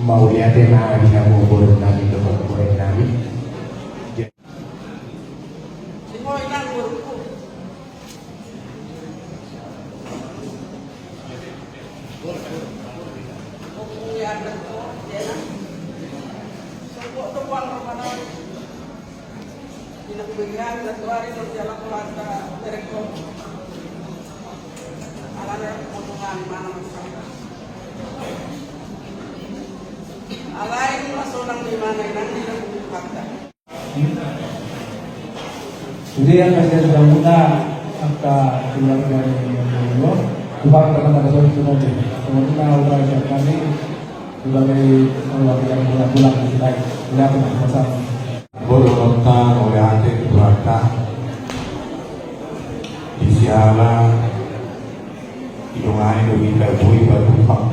mau lihatin na mau boleh nabi dapat boleh nabi. Jadi yang saya sudah muda angka keluarga yang dulu, bukan karena ada solusi nanti. Kemudian udah kami sebagai keluarga yang pulang di kita, tidak pernah bersama. Bodoh kota oleh hati keluarga di siala hidungannya lebih bui bertumpang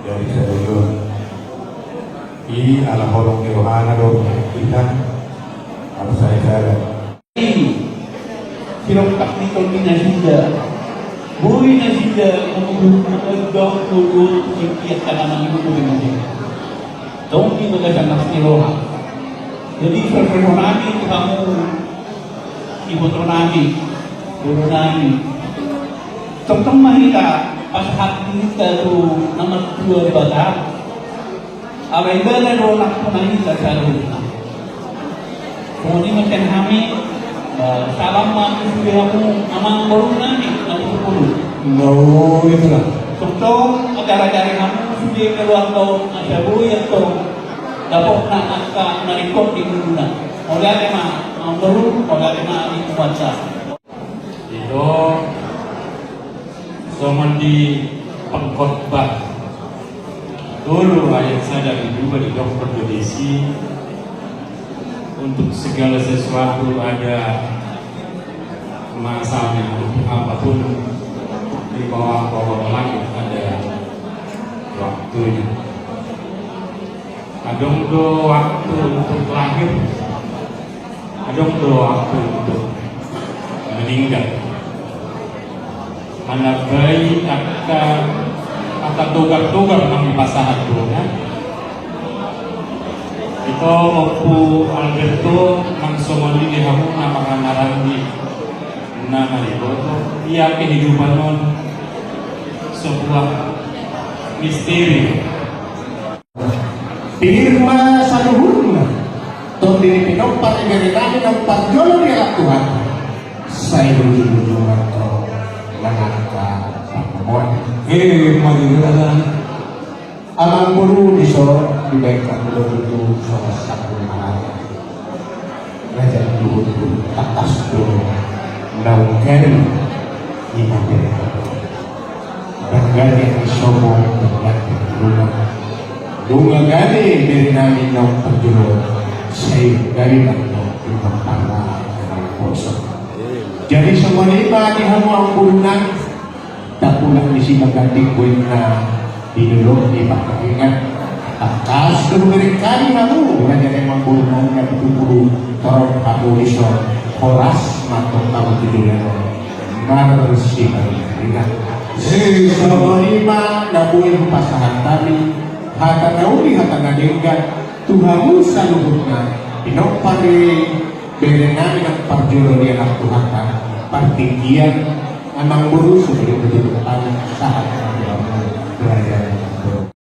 dari seluruh ini ala horong kerohana dong kita harus saya Kilokak ni kami na sila. Buhay na sila mag-dog tulog yung ka naman yung buhay na sila. Doon yung magkasanak ni Roha. Jadi perlu namin kamu ibu namin, guru namin. Tentang mahita pas hati kita tu nama dua badak. Apa yang berlaku nak mahita selalu. Kemudian macam kami salam manusia kamu amang baru nanti no itu lah. Contoh acara-acara kamu sudah keluar tahun asyabu yang tahun dapat nak angka narikot di dunia. Oleh ada mah baru oleh ada mah di kuasa. Itu zaman di pengkhotbah dulu ayat saya dari juga di dokter Desi. Untuk segala sesuatu ada masanya, untuk apapun di bawah langit ada waktunya. Ada waktu untuk lahir, ada waktu untuk meninggal. Mana bayi akan tugar-tugar kami pasangan dulu kan? Ito po Alberto ng sumali ni Hamu na makanarandi na naliboto. Iya kehidupan nun sebuah misteri. Firma sa luhur na to dinipinong dari namin ang pagdolo niya Tuhan sa ilulungan to nangaka pagkakuan magigalalan amang buru di so dibaikan dulu sama satu mana raja dulu atas dulu naungkan lima mereka bergani sombong dengan dunga gani dari namin ng pagdulog say gani lang ng pagpala ng puso. Jadi semua lima di hamu ang punan tak pulang di sini ganting buin na dinulog di pagkakingan atas kemudian kamu hanya memang punan yang betul-betul torong kapuliso horas matong kamu tidurnya mana bersih ingat semua lima nabuin pasangan tadi hata nauli hata nadenggan Tuhanmu saluhutna pinopari berenami ng pagjulo niya ng Tuhan partinggian amang buru sebelum betul-betul sahat